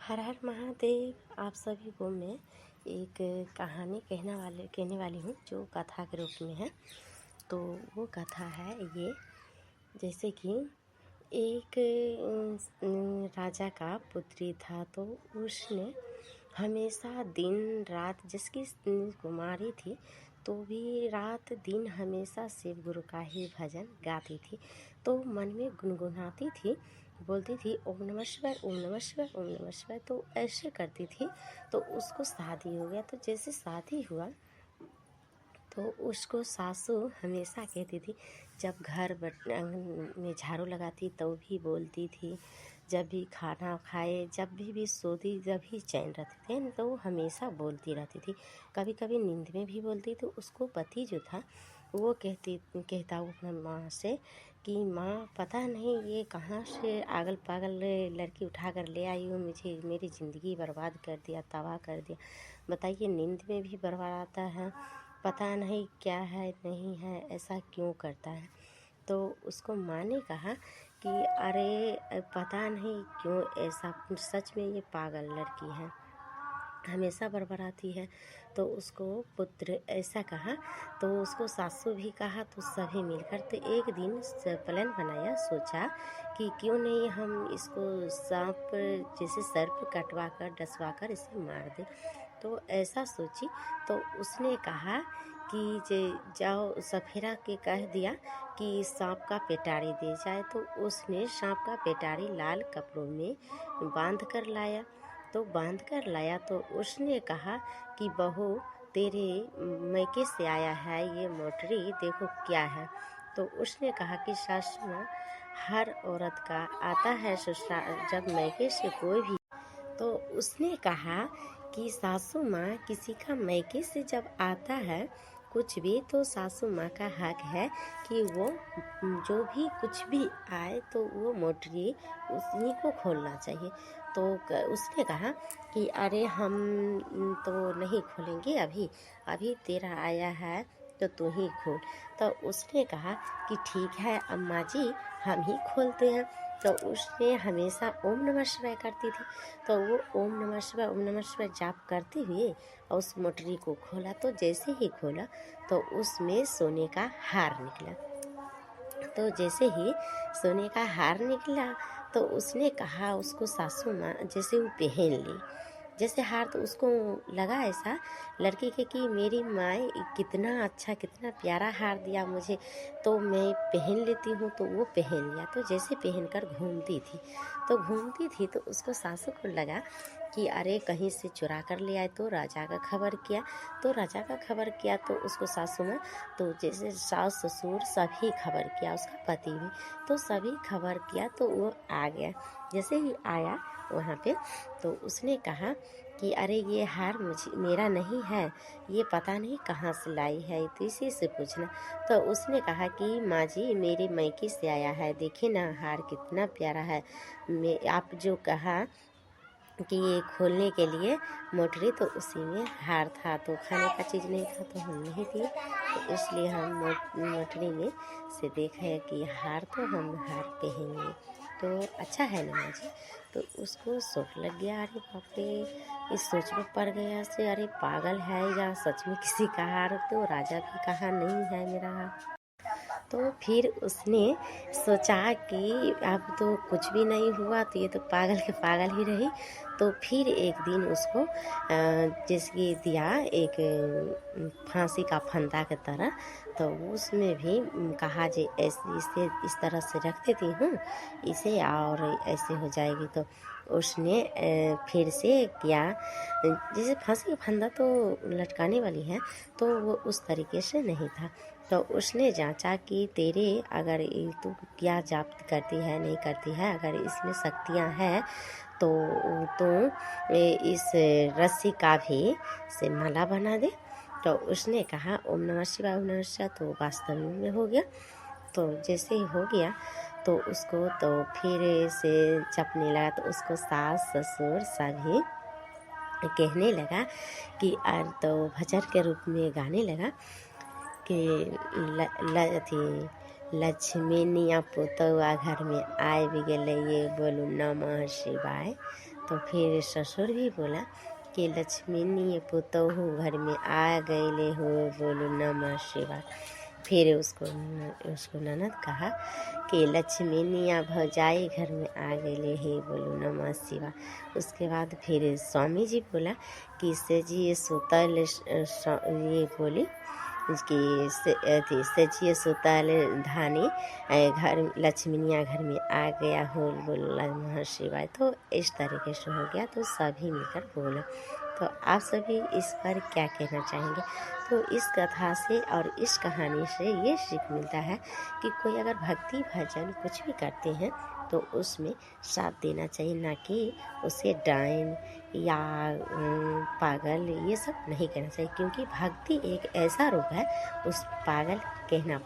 हर हर महादेव। आप सभी को मैं एक कहानी कहने वाली हूँ जो कथा के रूप में है। तो वो कथा है ये, जैसे कि एक राजा का पुत्री था। तो उसने हमेशा दिन रात, जिसकी कुमारी थी तो भी रात दिन हमेशा शिव गुरु का ही भजन गाती थी। तो मन में गुनगुनाती थी, बोलती थी ओम नमः शिवाय, ओम नमः शिवाय, ओम नमः शिवाय। तो ऐसे करती थी। तो उसको शादी हो गया। तो जैसे शादी हुआ तो उसको सासू हमेशा कहती थी, जब घर आंगन में झाड़ू लगाती तब भी बोलती थी, जब भी खाना खाए, जब भी सोती, जब भी चैन रहते थे तो वो हमेशा बोलती रहती थी। कभी कभी नींद में भी बोलती। तो उसको पति जो था वो कहता वो अपने माँ से कि माँ, पता नहीं ये कहाँ से आगल पागल लड़की उठा कर ले आई हो, मुझे मेरी ज़िंदगी बर्बाद कर दिया, तबाह कर दिया। बताइए, नींद में भी बर्बाद आता है, पता नहीं क्या है नहीं है, ऐसा क्यों करता है। तो उसको माँ ने कहा कि अरे पता नहीं क्यों ऐसा, सच में ये पागल लड़की है, हमेशा बरबराती है। तो उसको पुत्र ऐसा कहा। तो उसको सासू भी कहा। तो सभी मिलकर तो एक दिन प्लान बनाया, सोचा कि क्यों नहीं हम इसको सांप जैसे सर्प कटवा कर डसवा कर इसे मार दे। तो ऐसा सोची। तो उसने कहा कि जाओ, सफेरा के कह दिया कि सांप का पेटारी दे जाए। तो उसने सांप का पेटारी लाल कपड़ों में बांध कर लाया। तो बांध कर लाया तो उसने कहा कि बहू, तेरे मैके से आया है ये मोटरी, देखो क्या है। तो उसने कहा कि सासू माँ, हर औरत का आता है ससुराल जब मैके से कोई भी। तो उसने कहा कि सासू माँ, किसी का मैके से जब आता है कुछ भी तो सासू माँ का हक है कि वो जो भी कुछ भी आए तो वो मोटरी उसी को खोलना चाहिए। तो उसने कहा कि अरे हम तो नहीं खोलेंगे, अभी तेरा आया है तो तू ही खोल। तो उसने कहा कि ठीक है अम्मा जी, हम ही खोलते हैं। तो उसने हमेशा ओम नमः शिवाय करती थी। तो वो ओम नमः शिवाय जाप करते हुए उस मोटरी को खोला। तो जैसे ही खोला तो उसमें सोने का हार निकला। तो जैसे ही सोने का हार निकला तो उसने कहा, उसको सासू माँ जैसे वो पहन ली जैसे हार। तो उसको लगा ऐसा लड़की के कि मेरी माँ कितना अच्छा, कितना प्यारा हार दिया मुझे, तो मैं पहन लेती हूँ। तो वो पहन लिया। तो जैसे पहनकर घूमती थी तो उसको सासू को लगा कि अरे कहीं से चुरा कर ले आए। तो राजा का खबर किया। तो उसको सासू माँ, तो जैसे सास ससुर सभी खबर किया, उसका पति भी, तो सभी खबर किया। तो वो आ गया। जैसे ही आया वहाँ पे तो उसने कहा कि अरे ये हार मेरा नहीं है, ये पता नहीं कहाँ से लाई है, तो इसी से पूछना। तो उसने कहा कि माँ जी, मेरे मैके से आया है, देखिए ना हार कितना प्यारा है। आप जो कहा कि ये खोलने के लिए मोटरी, तो उसी में हार था। तो खाने का चीज़ नहीं था तो हम नहीं दिए, तो इसलिए हम मोटरी में से देखे कि हार, तो हम हार पहनेंगे। तो अच्छा है ना माँ जी। तो उसको शौक लग गया। अरे बाप रे, इस सोच में पड़ गया से, अरे पागल है या सच में किसी का हार। तो राजा भी कहा नहीं है मेरा हार। तो फिर उसने सोचा कि अब तो कुछ भी नहीं हुआ, तो ये तो पागल के पागल ही रही। तो फिर एक दिन उसको जैसे दिया एक फांसी का फंदा की तरह। तो उसमें भी कहा जे ऐसे इसे इस तरह से रख देती हूँ इसे, और ऐसे हो जाएगी। तो उसने फिर से किया, जैसे फांसी का फंदा तो लटकाने वाली है, तो वो उस तरीके से नहीं था। तो उसने जांचा कि तेरे अगर तू क्या जाप करती है नहीं करती है, अगर इसमें शक्तियाँ हैं तो तू इस रस्सी का भी से माला बना दे। तो उसने कहा ओम नमः शिवाय, ओम नमः शिवाय। तो वास्तव में हो गया। तो जैसे ही हो गया तो उसको तो फिर से जपने लगा। तो उसको सास ससुर सभी कहने लगा कि तो भजन के रूप में गाने लगा कि लक्ष्मीनिया पुतौआ घर में आए भी गए, ये बोलू नमः शिवाय। तो फिर ससुर भी बोला कि लक्ष्मी नी पुतहु घर में आ गईले हो, बोलो नमः शिवाय। फिर उसको ननद कहा कि लक्ष्मी निया भौजाई घर में आ गईले हे, बोलो नमः शिवाय। उसके बाद फिर स्वामी जी बोला कि से जी सुतल ये बोली कि सचिए सुतल धानी घर लक्ष्मीनिया घर में आ गया हो, बोलो नमः शिवाय। तो इस तरीके से हो गया, तो सभी मिलकर बोला। तो आप सभी इस पर क्या कहना चाहेंगे? तो इस कथा से और इस कहानी से ये सीख मिलता है कि कोई अगर भक्ति भजन कुछ भी करते हैं तो उसमें साथ देना चाहिए, ना कि उसे डायन या पागल ये सब नहीं कहना चाहिए, क्योंकि भक्ति एक ऐसा रूप है उस पागल कहना